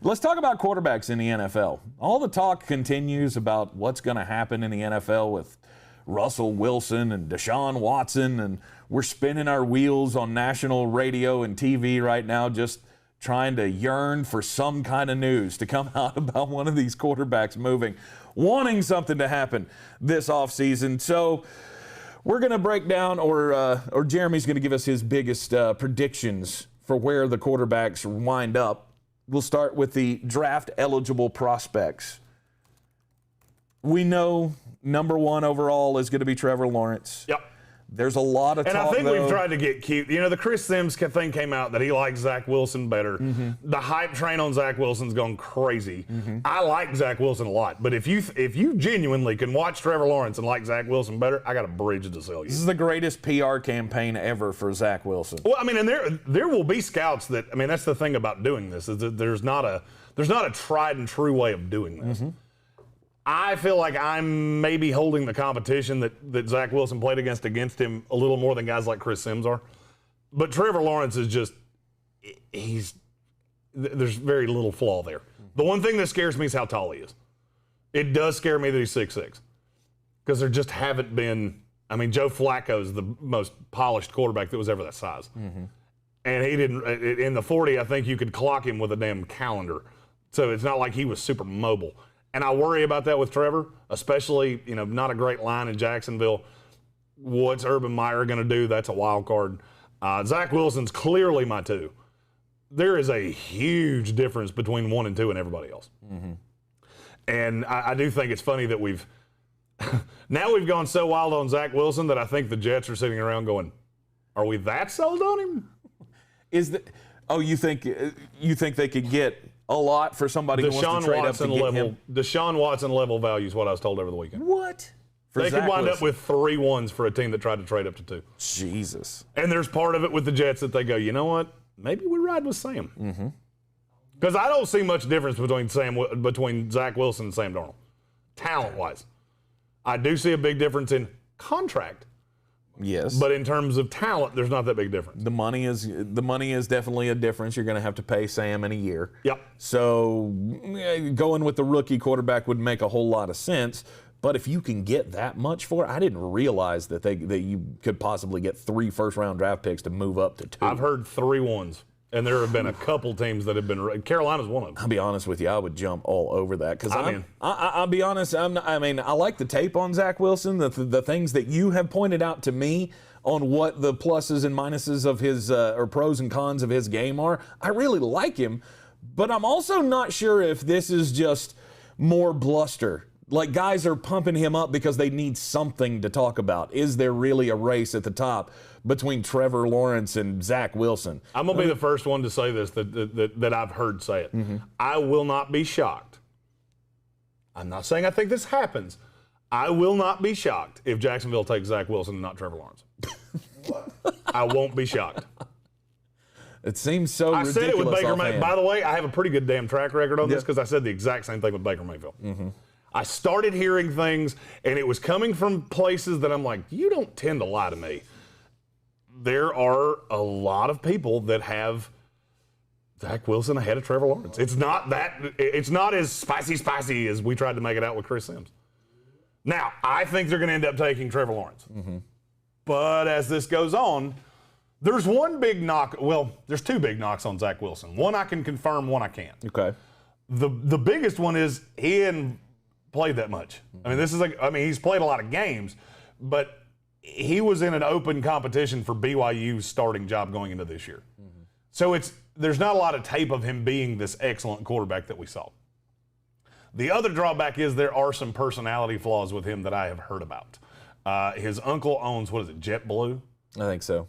Let's talk about quarterbacks in the NFL. All the talk continues about what's going to happen in the NFL with Russell Wilson and Deshaun Watson, and we're spinning our wheels on national radio and TV right now just trying to yearn for some kind of news to come out about one of these quarterbacks moving, wanting something to happen this offseason. So we're going to break down, or Jeremy's going to give us his biggest predictions for where the quarterbacks wind up. We'll start with the draft-eligible prospects. We know number one overall is going to be Trevor Lawrence. Yep. There's a lot of talk, and I think though, we've tried to get cute. You know, the Chris Sims thing came out that he likes Zach Wilson better. Mm-hmm. The hype train on Zach Wilson's gone crazy. Mm-hmm. I like Zach Wilson a lot, but if you genuinely can watch Trevor Lawrence and like Zach Wilson better, I got a bridge to sell you. This is the greatest PR campaign ever for Zach Wilson. Well, I mean, and there will be scouts that, I mean, that's the thing about doing this, is that there's not a tried and true way of doing this. Mm-hmm. I feel like I'm maybe holding the competition that Zach Wilson played against him a little more than guys like Chris Sims are. But Trevor Lawrence is just, there's very little flaw there. The one thing that scares me is how tall he is. It does scare me that he's 6'6", because there just haven't been, I mean, Joe Flacco is the most polished quarterback that was ever that size. Mm-hmm. And he didn't, in the 40, I think you could clock him with a damn calendar. So it's not like he was super mobile. And I worry about that with Trevor, especially, you know, not a great line in Jacksonville. What's Urban Meyer going to do? That's a wild card. Zach Wilson's clearly my 2. There is a huge difference between 1 and 2 and everybody else. Mm-hmm. And I do think it's funny that we've gone so wild on Zach Wilson that I think the Jets are sitting around going, are we that sold on him? You think they could get a lot for somebody who wants to trade up to get him? Deshaun Watson level value is what I was told over the weekend. What? They could wind up with 3 ones for a team that tried to trade up to 2. Jesus. And there's part of it with the Jets that they go, you know what? Maybe we ride with Sam. Mm-hmm. Because I don't see much difference between Zach Wilson and Sam Darnold, talent-wise. I do see a big difference in contract. Yes. But in terms of talent, there's not that big difference. The money is definitely a difference. You're going to have to pay Sam in a year. Yep. So going with the rookie quarterback would make a whole lot of sense. But if you can get that much for it, I didn't realize that you could possibly get 3 first-round draft picks to move up to 2. I've heard 3 ones. And there have been a couple teams that have been. Carolina's one of them. I'll be honest with you, I would jump all over that because I'll be honest. I like the tape on Zach Wilson, the things that you have pointed out to me on what the pluses and minuses of his or pros and cons of his game are. I really like him, but I'm also not sure if this is just more bluster. Like guys are pumping him up because they need something to talk about. Is there really a race at the top between Trevor Lawrence and Zach Wilson? I'm going to be the first one to say this that I've heard say it. Mm-hmm. I will not be shocked. I'm not saying I think this happens. I will not be shocked if Jacksonville takes Zach Wilson and not Trevor Lawrence. I won't be shocked. It seems so ridiculous. I said it with Baker Mayfield. By the way, I have a pretty good damn track record on this because I said the exact same thing with Baker Mayfield. Mm-hmm. I started hearing things, and it was coming from places that I'm like, you don't tend to lie to me. There are a lot of people that have Zach Wilson ahead of Trevor Lawrence. It's not as spicy as we tried to make it out with Chris Sims. Now, I think they're going to end up taking Trevor Lawrence. Mm-hmm. But as this goes on, there's one big knock. Well, there's 2 big knocks on Zach Wilson. One I can confirm, one I can't. Okay. The biggest one is he hadn't played that much. I mean, he's played a lot of games, but he was in an open competition for BYU's starting job going into this year. Mm-hmm. So there's not a lot of tape of him being this excellent quarterback that we saw. The other drawback is there are some personality flaws with him that I have heard about. His uncle owns, JetBlue? I think so.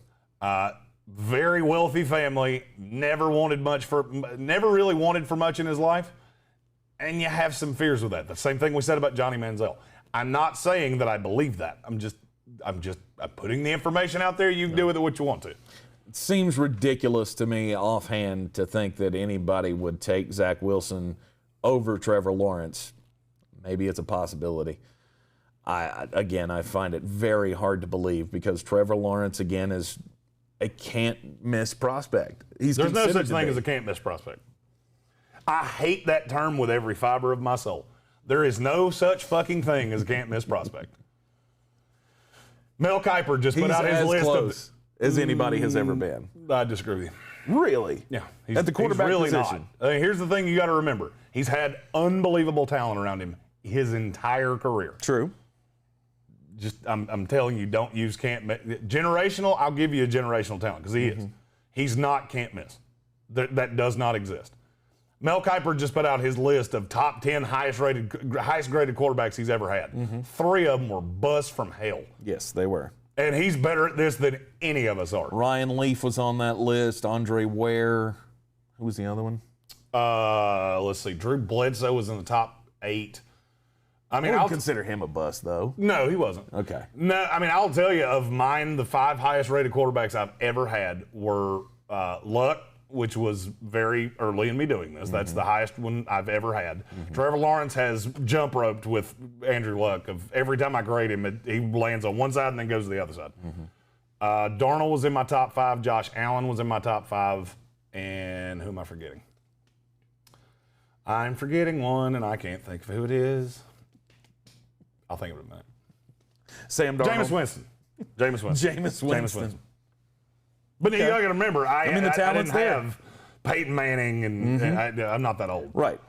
Very wealthy family, never really wanted for much in his life. And you have some fears with that. The same thing we said about Johnny Manziel. I'm not saying that I believe that. I'm putting the information out there. You can do with it what you want to. It seems ridiculous to me offhand to think that anybody would take Zach Wilson over Trevor Lawrence. Maybe it's a possibility. I find it very hard to believe because Trevor Lawrence, again, is a can't-miss prospect. There's no such thing as a can't-miss prospect. I hate that term with every fiber of my soul. There is no such fucking thing as a can't-miss prospect. Mel Kiper just put out his list close as anybody has ever been. I disagree with you. Really? Yeah. At the quarterback really position? Not. Here's the thing you got to remember. He's had unbelievable talent around him his entire career. True. Just, I'm telling you, don't use can't miss. Generational, I'll give you a generational talent because he is. He's not can't miss. That does not exist. Mel Kiper just put out his list of top 10 highest graded quarterbacks he's ever had. 3 of them were busts from hell. Yes, they were. And he's better at this than any of us are. Ryan Leaf was on that list. Andre Ware. Who was the other one? Let's see. Drew Bledsoe was in the top 8. I mean, I'll consider him a bust, though. No, he wasn't. Okay. No, I mean, I'll tell you, of mine, the 5 highest rated quarterbacks I've ever had were Luck, which was very early in me doing this. That's the highest one I've ever had. Trevor Lawrence has jump roped with Andrew Luck. Of every time I grade him, he lands on one side and then goes to the other side. Darnold was in my top 5. Josh Allen was in my top 5. And who am I forgetting? I'm forgetting one, and I can't think of who it is. I'll think of it in a minute. Sam Darnold. Jameis Winston. But you got to remember, I the talent's didn't there. have Peyton Manning, and I'm not that old. Right.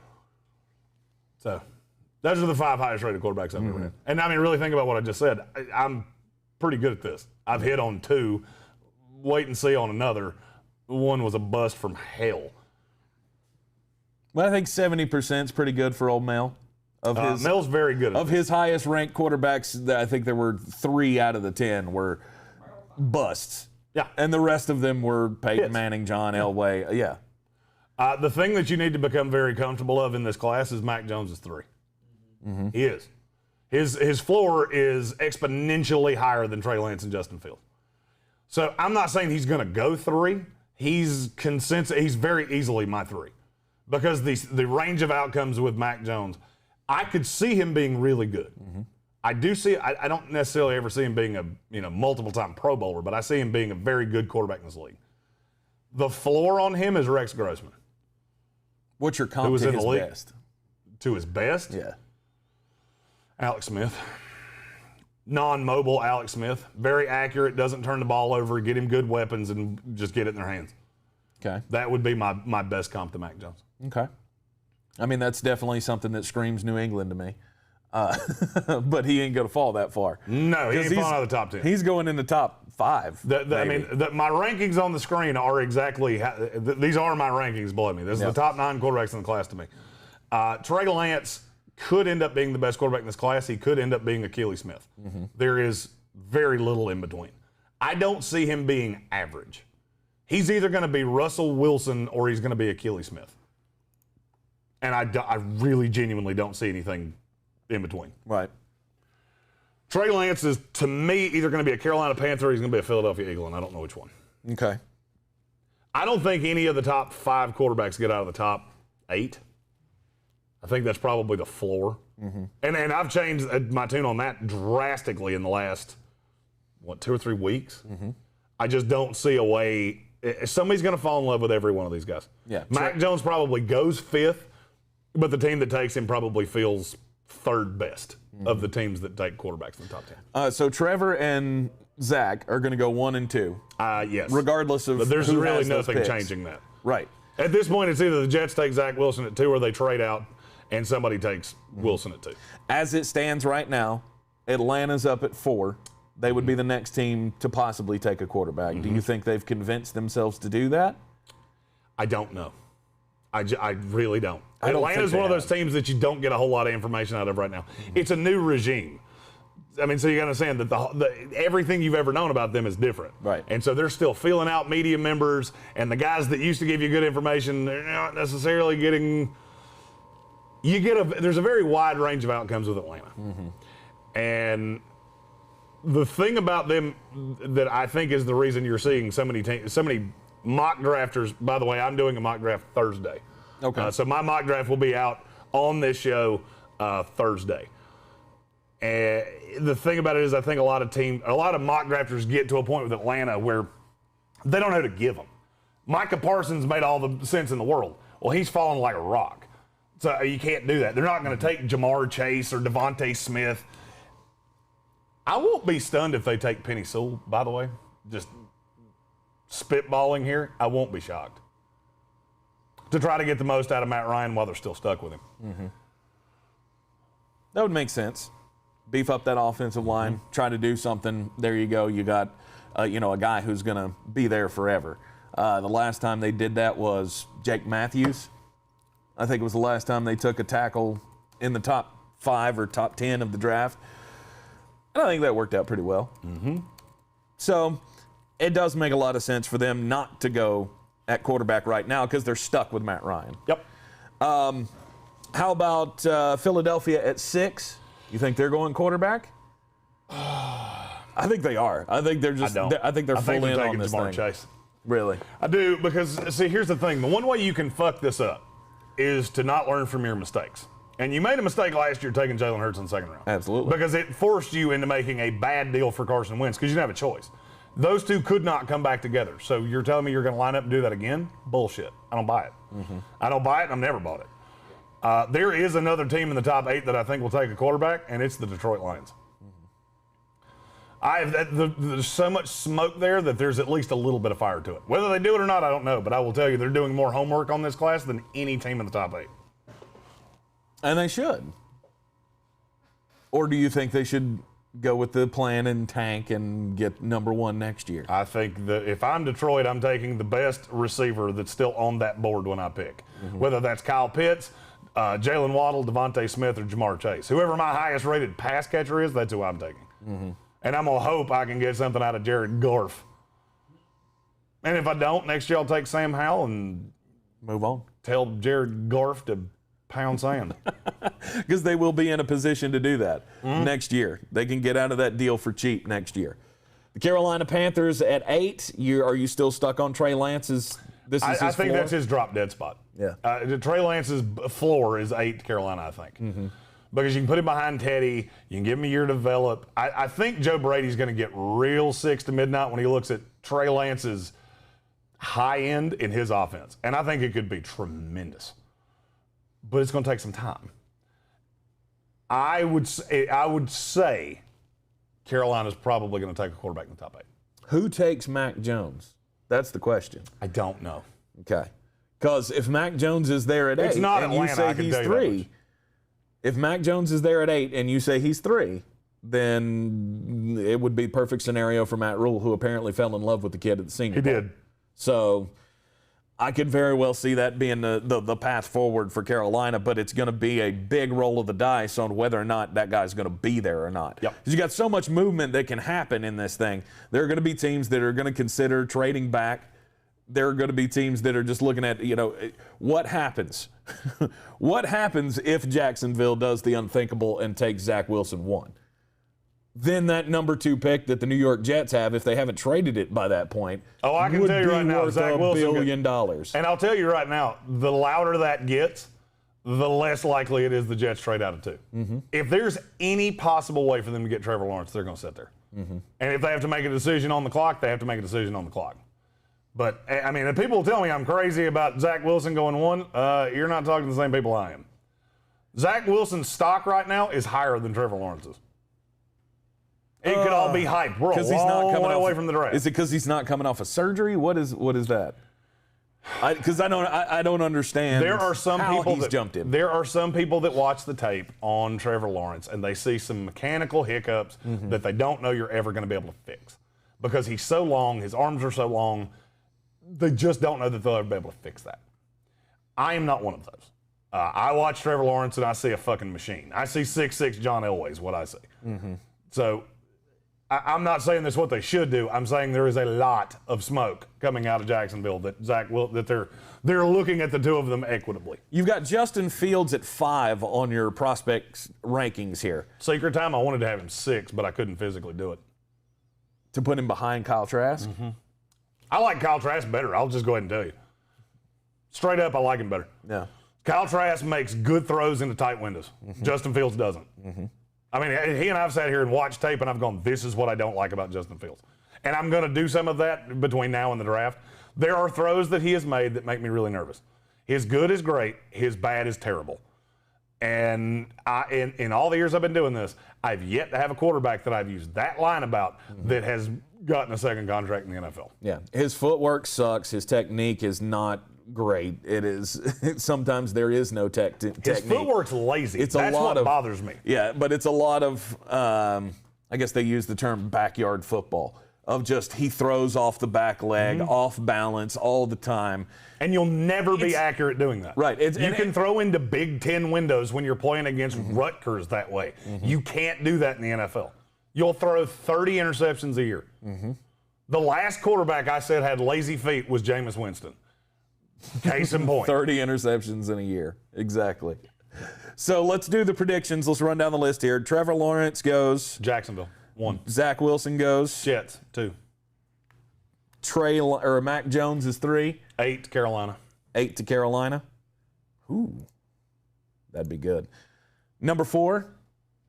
So those are the 5 highest rated quarterbacks I've ever had. And I mean, really think about what I just said. I'm pretty good at this. I've hit on 2. Wait and see on another. One was a bust from hell. Well, I think 70% is pretty good for old Mel. Mel's very good at Of his highest ranked quarterbacks, I think there were 3 out of the 10 were busts. Yeah. And the rest of them were Peyton Hits. Manning, John Elway. Yeah. The thing that you need to become very comfortable of in this class is Mac Jones is 3. He is. His floor is exponentially higher than Trey Lance and Justin Fields. So I'm not saying he's going to go 3. He's very easily my 3 because the range of outcomes with Mac Jones, I could see him being really good. I do see. I don't necessarily ever see him being a multiple-time Pro Bowler, but I see him being a very good quarterback in this league. The floor on him is Rex Grossman. What's your comp to his best? To his best? Yeah. Alex Smith. Non-mobile Alex Smith. Very accurate, doesn't turn the ball over, get him good weapons, and just get it in their hands. Okay. That would be my best comp to Mac Jones. Okay. I mean, that's definitely something that screams New England to me. But he ain't going to fall that far. No, he ain't falling out of the top 10. He's going in the top 5. My rankings on the screen are exactly these are my rankings below me. This is the top 9 quarterbacks in the class to me. Trey Lance could end up being the best quarterback in this class. He could end up being Akili Smith. There is very little in between. I don't see him being average. He's either going to be Russell Wilson or he's going to be Akili Smith. And I really genuinely don't see anything in between. Right. Trey Lance is, to me, either going to be a Carolina Panther or he's going to be a Philadelphia Eagle, and I don't know which one. Okay. I don't think any of the top 5 quarterbacks get out of the top 8. I think that's probably the floor. And I've changed my tune on that drastically in the last, 2 or 3 weeks. I just don't see a way. Somebody's going to fall in love with every one of these guys. Yeah. Mac Jones probably goes 5th, but the team that takes him probably feels 3rd best of the teams that take quarterbacks in the top 10. So Trevor and Zach are going to go 1 and 2. Yes. Regardless of but there's who really has those nothing picks. changing that. Right. At this point, it's either the Jets take Zach Wilson at 2 or they trade out and somebody takes Wilson at 2. As it stands right now, Atlanta's up at 4. They would be the next team to possibly take a quarterback. Do you think they've convinced themselves to do that? I don't know. I really don't. I don't Atlanta's think one they of those teams that you don't get a whole lot of information out of right now. It's a new regime. I mean, so you got to understand that everything you've ever known about them is different. Right. And so they're still feeling out media members, and the guys that used to give you good information, they're not necessarily getting. There's a very wide range of outcomes with Atlanta. And the thing about them that I think is the reason you're seeing so many mock drafters. By the way, I'm doing a mock draft Thursday. Okay. So my mock draft will be out on this show Thursday. And the thing about it is I think a lot of mock drafters get to a point with Atlanta where they don't know how to give them. Micah Parsons made all the sense in the world. Well, he's falling like a rock. So you can't do that. They're not going to take Jamar Chase or Devontae Smith. I won't be stunned if they take Penny Sewell, by the way. Just spitballing here. I won't be shocked. To try to get the most out of Matt Ryan while they're still stuck with him. Mm-hmm. That would make sense. Beef up that offensive line, try to do something. There you go. You got, a guy who's going to be there forever. The last time they did that was Jake Matthews. I think it was the last time they took a tackle in the top 5 or top 10 of the draft. And I think that worked out pretty well. Mm-hmm. So it does make a lot of sense for them not to go at quarterback right now because they're stuck with Matt Ryan. Yep. How about Philadelphia at 6? You think they're going quarterback? I think they are. I think they're just. I think they're full in on this thing. Chase. Really? I do, because see, here's the thing: the one way you can fuck this up is to not learn from your mistakes. And you made a mistake last year taking Jalen Hurts in the second round. Absolutely. Because it forced you into making a bad deal for Carson Wentz because you didn't have a choice. Those two could not come back together. So you're telling me you're going to line up and do that again? Bullshit. I don't buy it. Mm-hmm. I don't buy it, and I've never bought it. There is another team in the top 8 that I think will take a quarterback, and it's the Detroit Lions. There's so much smoke there that there's at least a little bit of fire to it. Whether they do it or not, I don't know. But I will tell you, they're doing more homework on this class than any team in the top 8. And they should. Or do you think they should go with the plan and tank and get number 1 next year? I think that if I'm Detroit, I'm taking the best receiver that's still on that board when I pick. Mm-hmm. Whether that's Kyle Pitts, Jalen Waddle, Devontae Smith, or Jamar Chase. Whoever my highest rated pass catcher is, that's who I'm taking. Mm-hmm. And I'm going to hope I can get something out of Jared Goff. And if I don't, next year I'll take Sam Howell and move on. Tell Jared Goff to pound sand. Because they will be in a position to do that next year. They can get out of that deal for cheap next year. The Carolina Panthers at 8. Are you still stuck on Trey Lance's? I think that's his drop dead spot. Yeah. Trey Lance's floor is 8 Carolina, I think. Mm-hmm. Because you can put him behind Teddy. You can give him a year to develop. I think Joe Brady's going to get real 6 to midnight when he looks at Trey Lance's high end in his offense. And I think it could be tremendous. But it's going to take some time. I would say Carolina's probably going to take a quarterback in the top 8. Who takes Mac Jones? That's the question. I don't know. Okay. Because if Mac Jones is there at 8 and you say he's 3, if Mac Jones is there at 8 and you say he's 3, then it would be perfect scenario for Matt Rule, who apparently fell in love with the kid at the Senior Bowl. He did. So I could very well see that being the path forward for Carolina, but it's going to be a big roll of the dice on whether or not that guy's going to be there or not. Yep. Because you got so much movement that can happen in this thing. There are going to be teams that are going to consider trading back. There are going to be teams that are just looking at, what happens? What happens if Jacksonville does the unthinkable and takes Zach Wilson 1? Then that number 2 pick that the New York Jets have, if they haven't traded it by that point, I can tell you right now, Zach Wilson $1 billion. And I'll tell you right now, the louder that gets, the less likely it is the Jets trade out of 2. Mm-hmm. If there's any possible way for them to get Trevor Lawrence, they're going to sit there. Mm-hmm. And if they have to make a decision on the clock, they have to make a decision on the clock. But, I mean, if people tell me I'm crazy about Zach Wilson going 1, you're not talking to the same people I am. Zach Wilson's stock right now is higher than Trevor Lawrence's. It could all be hype. We're a long way away from the draft. Is it because he's not coming off a surgery? What is that? Because I don't understand. There are some people that jumped in. There are some people that watch the tape on Trevor Lawrence and they see some mechanical hiccups that they don't know you're ever going to be able to fix because he's so long, his arms are so long. They just don't know that they'll ever be able to fix that. I am not one of those. I watch Trevor Lawrence and I see a fucking machine. I see 6'6" John Elway is what I see. Mm-hmm. So I'm not saying that's what they should do. I'm saying there is a lot of smoke coming out of Jacksonville that they're looking at the two of them equitably. You've got Justin Fields at 5 on your prospects rankings here. Secret time, I wanted to have him 6, but I couldn't physically do it. To put him behind Kyle Trask? Mm-hmm. I like Kyle Trask better. I'll just go ahead and tell you. Straight up, I like him better. Yeah. Kyle Trask makes good throws into tight windows. Mm-hmm. Justin Fields doesn't. Mm-hmm. I mean, he and I have sat here and watched tape, and I've gone, this is what I don't like about Justin Fields. And I'm going to do some of that between now and the draft. There are throws that he has made that make me really nervous. His good is great. His bad is terrible. And in all the years I've been doing this, I've yet to have a quarterback that I've used that line about that has gotten a second contract in the NFL. Yeah, his footwork sucks. His technique is not great. It is sometimes there is no technique. His footwork's lazy. That's what bothers me. Yeah, but it's a lot of I guess they use the term backyard football, of just he throws off the back leg, off balance all the time. And you'll never be accurate doing that. Right. You can throw into Big Ten windows when you're playing against Rutgers that way. You can't do that in the NFL. You'll throw 30 interceptions a year. The last quarterback I said had lazy feet was Jameis Winston. Case in point. 30 interceptions in a year. Exactly. So let's do the predictions. Let's run down the list here. Trevor Lawrence goes. Jacksonville, 1. Zach Wilson goes. Jets, 2. Mac Jones is 3. 8 to Carolina. 8 to Carolina. Ooh, that'd be good. Number 4,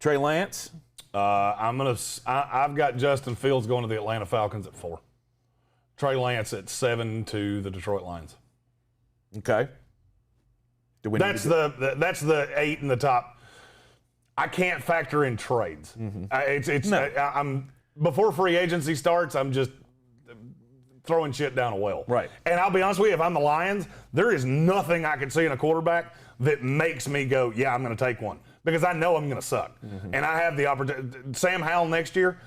Trey Lance. I've got Justin Fields going to the Atlanta Falcons at 4. Trey Lance at 7 to the Detroit Lions. Okay. That's the 8 in the top. I can't factor in trades. Before free agency starts, I'm just throwing shit down a well. Right. And I'll be honest with you, if I'm the Lions, there is nothing I can see in a quarterback that makes me go, yeah, I'm going to take one. Because I know I'm going to suck. And I have the opportunity. Sam Howell next year,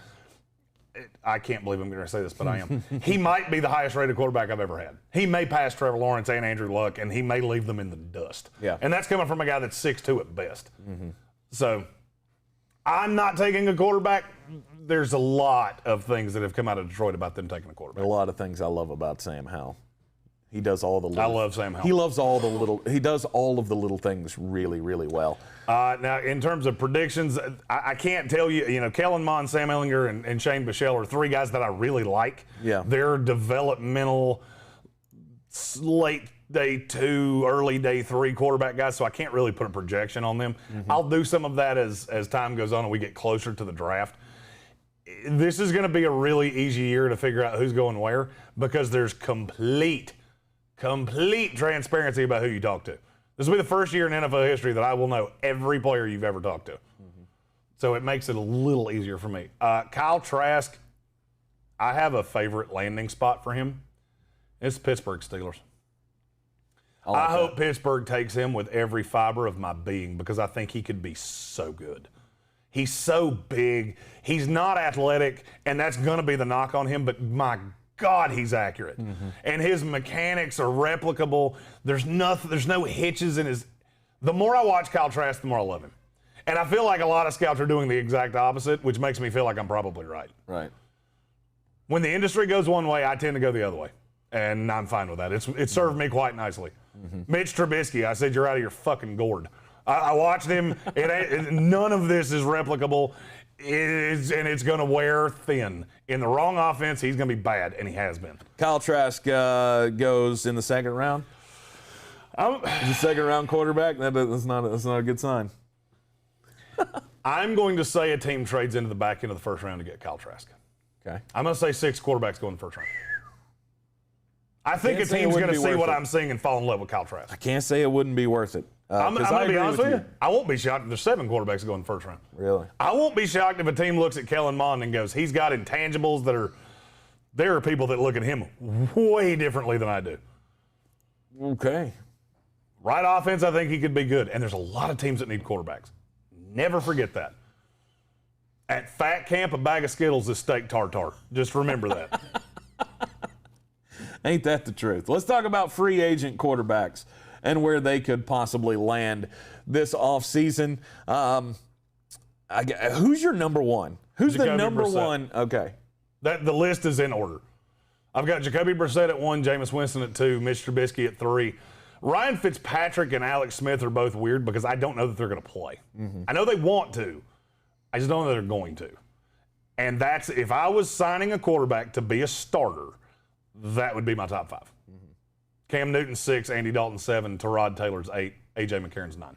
I can't believe I'm going to say this, but I am. He might be the highest rated quarterback I've ever had. He may pass Trevor Lawrence and Andrew Luck, and he may leave them in the dust. Yeah. And that's coming from a guy that's 6'2" at best. So I'm not taking a quarterback. There's a lot of things that have come out of Detroit about them taking a quarterback. A lot of things I love about Sam Howell. He does all the little. I love Sam Howell. He loves all the little. He does all of the little things really, really well. Now, in terms of predictions, I can't tell you. You know, Kellen Mond, Sam Ehlinger, and Shane Bichelle are 3 guys that I really like. Yeah. They're developmental, late day 2, early day 3 quarterback guys, so I can't really put a projection on them. I'll do some of that as time goes on and we get closer to the draft. This is going to be a really easy year to figure out who's going where because there's complete transparency about who you talk to. This will be the first year in NFL history that I will know every player you've ever talked to. So it makes it a little easier for me. Kyle Trask, I have a favorite landing spot for him. It's the Pittsburgh Steelers. I hope Pittsburgh takes him with every fiber of my being because I think he could be so good. He's so big. He's not athletic, and that's going to be the knock on him, but my God, he's accurate. And his mechanics are replicable. There's no hitches in his. The more I watch Kyle Trask, the more I love him. And I feel like a lot of scouts are doing the exact opposite, which makes me feel like I'm probably right. Right. When the industry goes one way, I tend to go the other way. And I'm fine with that. It served me quite nicely. Mitch Trubisky, I said, you're out of your fucking gourd. I watched him. None of this is replicable. And it's going to wear thin. In the wrong offense, he's going to be bad, and he has been. Kyle Trask goes in the second round. He's a second-round quarterback. That's not a good sign. I'm going to say a team trades into the back end of the first round to get Kyle Trask. Okay. I'm going to say 6 quarterbacks go in the first round. I think a team's going to see what I'm seeing and fall in love with Kyle Trask. I can't say it wouldn't be worth it. I'm going to be honest with you. I won't be shocked if there's 7 quarterbacks go in the first round. Really? I won't be shocked if a team looks at Kellen Mond and goes, he's got intangibles that are – there are people that look at him way differently than I do. Okay. Right offense, I think he could be good. And there's a lot of teams that need quarterbacks. Never forget that. At Fat Camp, a bag of Skittles is steak tartare. Just remember that. Ain't that the truth? Let's talk about free agent quarterbacks and where they could possibly land this offseason. Who's your number one? Who's Jacoby the number Brissett. one? Okay. The list is in order. I've got Jacoby Brissett at 1, Jameis Winston at 2, Mitch Trubisky at 3. Ryan Fitzpatrick and Alex Smith are both weird because I don't know that they're going to play. I know they want to. I just don't know that they're going to. And that's, if I was signing a quarterback to be a starter, that would be my top 5. Cam Newton 6, Andy Dalton 7, Tyrod Taylor's 8, A.J. McCarron's 9.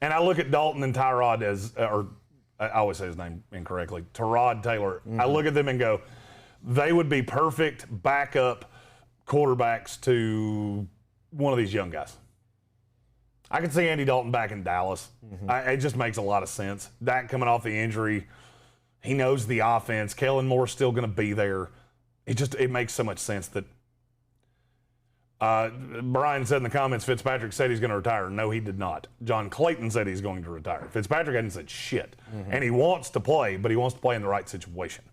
And I look at Dalton and Tyrod as, or I always say his name incorrectly, Tyrod Taylor. I look at them and go, they would be perfect backup quarterbacks to one of these young guys. I can see Andy Dalton back in Dallas. It just makes a lot of sense. Dak coming off the injury, he knows the offense. Kellen Moore's still going to be there. It makes so much sense that Brian said in the comments, Fitzpatrick said he's going to retire. No, he did not. John Clayton said he's going to retire. Fitzpatrick hadn't said shit. And he wants to play, but he wants to play in the right situation.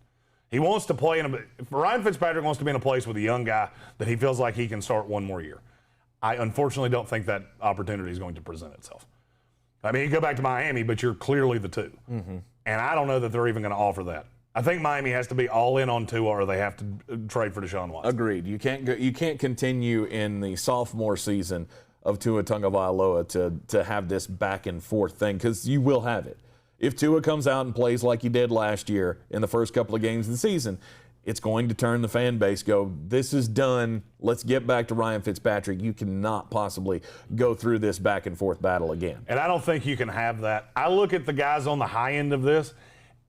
He wants to play Ryan Fitzpatrick wants to be in a place with a young guy that he feels like he can start one more year. I unfortunately don't think that opportunity is going to present itself. I mean, you go back to Miami, but you're clearly the two. And I don't know that they're even going to offer that. I think Miami has to be all in on Tua, or they have to trade for Deshaun Watson. Agreed. You can't continue in the sophomore season of Tua Tagovailoa to have this back and forth thing, because you will have it. If Tua comes out and plays like he did last year in the first couple of games of the season, it's going to turn the fan base, go, this is done. Let's get back to Ryan Fitzpatrick. You cannot possibly go through this back and forth battle again. And I don't think you can have that. I look at the guys on the high end of this,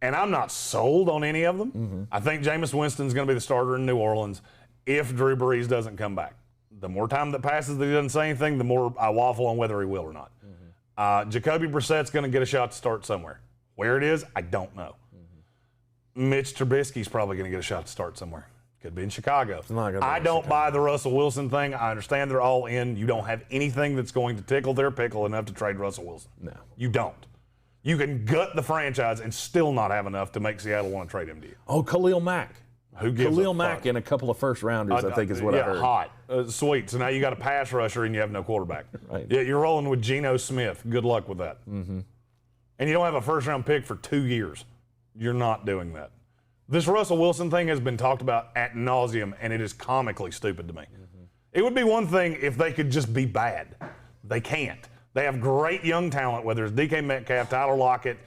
and I'm not sold on any of them. I think Jameis Winston's going to be the starter in New Orleans if Drew Brees doesn't come back. The more time that passes that he doesn't say anything, the more I waffle on whether he will or not. Jacoby Brissett's going to get a shot to start somewhere. Where it is, I don't know. Mitch Trubisky's probably going to get a shot to start somewhere. Could be in Chicago. I don't buy the Russell Wilson thing. I understand they're all in. You don't have anything that's going to tickle their pickle enough to trade Russell Wilson. No. You don't. You can gut the franchise and still not have enough to make Seattle want to trade him to you. Oh, Khalil Mack. Who gives Khalil Mack in a couple of first-rounders, I think is what I heard. Hot. Sweet. So now you got a pass rusher and you have no quarterback. Right. Yeah, you're rolling with Geno Smith. Good luck with that. And you don't have a first-round pick for 2 years. You're not doing that. This Russell Wilson thing has been talked about ad nauseum, and it is comically stupid to me. It would be one thing if they could just be bad. They can't. They have great young talent, whether it's DK Metcalf, Tyler Lockett,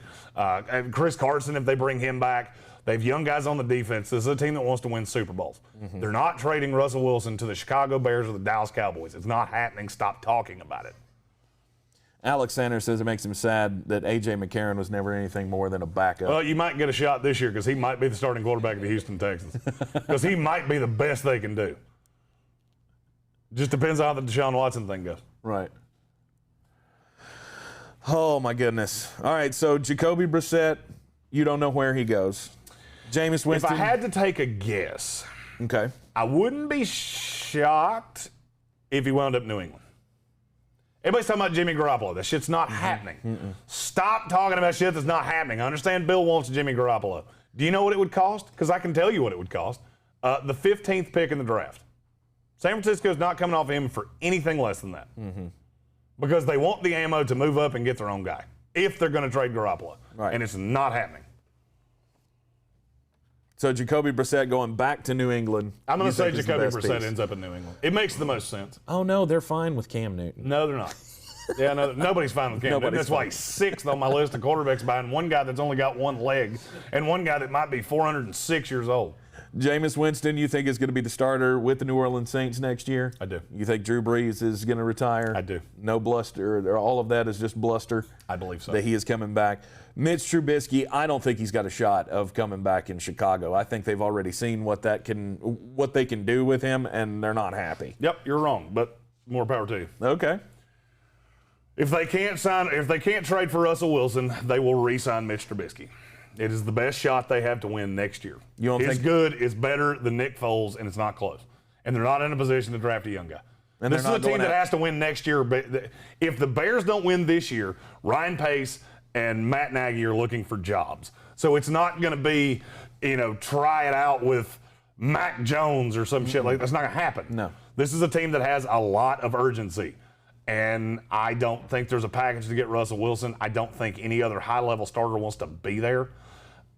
Chris Carson if they bring him back. They have young guys on the defense. This is a team that wants to win Super Bowls. They're not trading Russell Wilson to the Chicago Bears or the Dallas Cowboys. It's not happening. Stop talking about it. Alex Sanders says it makes him sad that A.J. McCarron was never anything more than a backup. Well, you might get a shot this year because he might be the starting quarterback of the Houston Texans. Because he might be the best they can do. Just depends on how the Deshaun Watson thing goes. Right. Oh, my goodness. All right, so Jacoby Brissett, you don't know where he goes. Jameis Winston. If I had to take a guess, okay, I wouldn't be shocked if he wound up in New England. Everybody's talking about Jimmy Garoppolo. That shit's not happening. Stop talking about shit that's not happening. I understand Bill wants Jimmy Garoppolo. Do you know what it would cost? Because I can tell you what it would cost. The 15th pick in the draft. San Francisco's not coming off him for anything less than that. Because they want the ammo to move up and get their own guy if they're going to trade Garoppolo. Right. And it's not happening. So Jacoby Brissett going back to New England. I'm going to say Jacoby Brissett ends up in New England. It makes the most sense. Oh, no, they're fine with Cam Newton. No, they're not. Yeah, no, nobody's fine with Cam Newton. That's why he's 6th on my list of quarterbacks behind one guy that's only got one leg and one guy that might be 406 years old. Jameis Winston, you think is going to be the starter with the New Orleans Saints next year? I do. You think Drew Brees is going to retire? I do. No bluster, all of that is just bluster? I believe so. That he is coming back. Mitch Trubisky, I don't think he's got a shot of coming back in Chicago. I think they've already seen what they can do with him, and they're not happy. Yep, you're wrong, but more power to you. Okay. If they can't trade for Russell Wilson, they will re-sign Mitch Trubisky. It is the best shot they have to win next year. You don't think good is better than Nick Foles, and it's not close. And they're not in a position to draft a young guy. And this is a team that has to win next year. But if the Bears don't win this year, Ryan Pace and Matt Nagy are looking for jobs. So it's not going to be, try it out with Mac Jones or some shit like that. That's not going to happen. No. This is a team that has a lot of urgency. And I don't think there's a package to get Russell Wilson. I don't think any other high-level starter wants to be there.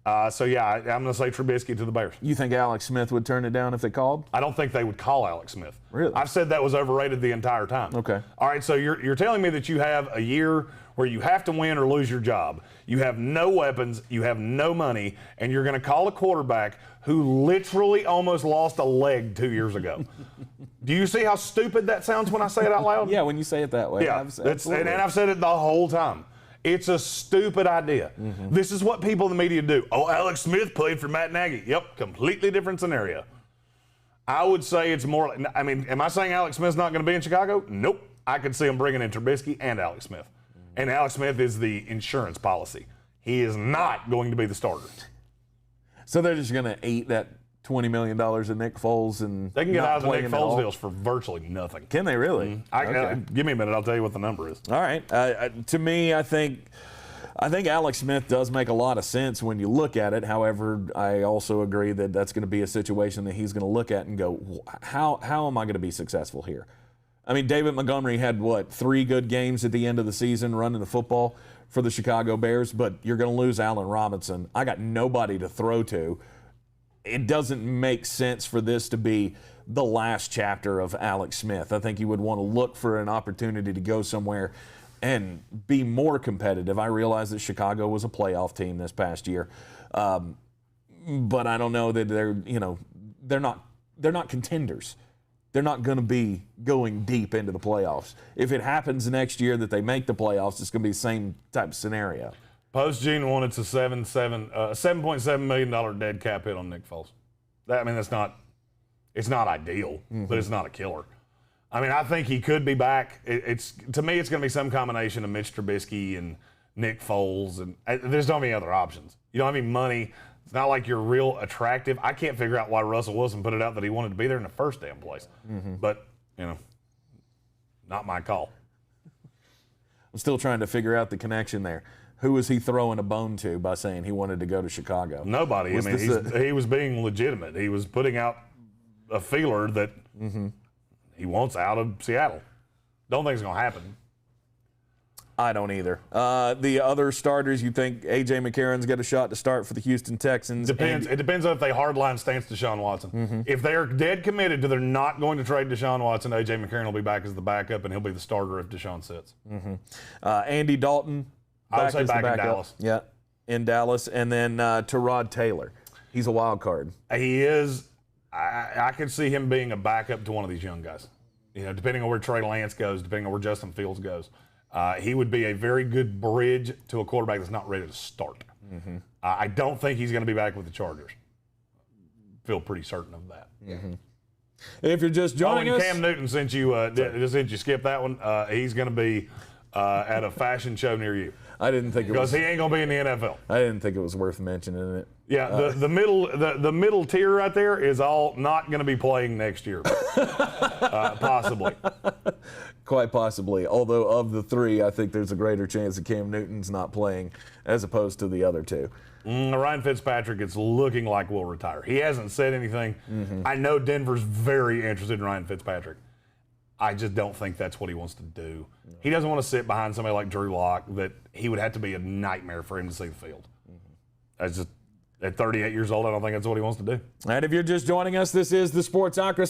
I'm going to say Trubisky to the Bears. You think Alex Smith would turn it down if they called? I don't think they would call Alex Smith. Really? I've said that was overrated the entire time. Okay. All right, so you're telling me that you have a year where you have to win or lose your job. You have no weapons, you have no money, and you're going to call a quarterback who literally almost lost a leg 2 years ago. Do you see how stupid that sounds when I say it out loud? Yeah, when you say it that way. Yeah, and I've said it the whole time. It's a stupid idea. This is what people in the media do. Oh, Alex Smith played for Matt Nagy. Yep, completely different scenario. I would say it's more. I mean, am I saying Alex Smith's not going to be in Chicago? Nope. I could see him bringing in Trubisky and Alex Smith. And Alex Smith is the insurance policy. He is not going to be the starter. So they're just going to eat that $20 million in Nick Foles and they can get not out of the play Nick him at Foles all? deals for virtually nothing. Can they really? Okay. Give me a minute. I'll tell you what the number is. All right. To me, I think Alex Smith does make a lot of sense when you look at it. However, I also agree that that's going to be a situation that he's going to look at and go, how am I going to be successful here? I mean, David Montgomery had, 3 good games at the end of the season running the football for the Chicago Bears, but you're going to lose Allen Robinson. I got nobody to throw to. It doesn't make sense for this to be the last chapter of Alex Smith. I think you would want to look for an opportunity to go somewhere and be more competitive. I realize that Chicago was a playoff team this past year, but I don't know that they're not contenders. They're not going to be going deep into the playoffs. If it happens next year that they make the playoffs, it's going to be the same type of scenario. Post-June 1, it's a $7.7 million dead cap hit on Nick Foles. It's not ideal, but it's not a killer. I mean, I think he could be back. To me, it's going to be some combination of Mitch Trubisky and Nick Foles, and there's not any other options. You don't have any money. It's not like you're real attractive. I can't figure out why Russell Wilson put it out that he wanted to be there in the first damn place. But, not my call. I'm still trying to figure out the connection there. Who was he throwing a bone to by saying he wanted to go to Chicago? Nobody. He was being legitimate. He was putting out a feeler that he wants out of Seattle. Don't think it's going to happen. I don't either. The other starters, you think A.J. McCarron's got a shot to start for the Houston Texans? Depends. It depends on if they hardline stance Deshaun Watson. If they're dead committed to they're not going to trade Deshaun Watson, A.J. McCarron will be back as the backup, and he'll be the starter if Deshaun sits. Andy Dalton, I would say as the back in backup. Dallas. Yeah, in Dallas. And then Tyrod Taylor. He's a wild card. He is. I could see him being a backup to one of these young guys. Depending on where Trey Lance goes, depending on where Justin Fields goes. He would be a very good bridge to a quarterback that's not ready to start. I don't think he's going to be back with the Chargers. Feel pretty certain of that. If you're just joining us, Cam Newton, since you skipped that one, he's going to be at a fashion show near you. I didn't think it was. Because he ain't going to be in the NFL. I didn't think it was worth mentioning it. Yeah, the middle tier right there is all not going to be playing next year. Possibly. Quite possibly. Although of the 3, I think there's a greater chance that Cam Newton's not playing as opposed to the other 2. Ryan Fitzpatrick, it's looking like will retire. He hasn't said anything. I know Denver's very interested in Ryan Fitzpatrick. I just don't think that's what he wants to do. No. He doesn't want to sit behind somebody like Drew Lock that he would have to be a nightmare for him to see the field. That's just, at 38 years old, I don't think that's what he wants to do. And if you're just joining us, this is the Sportsocracy.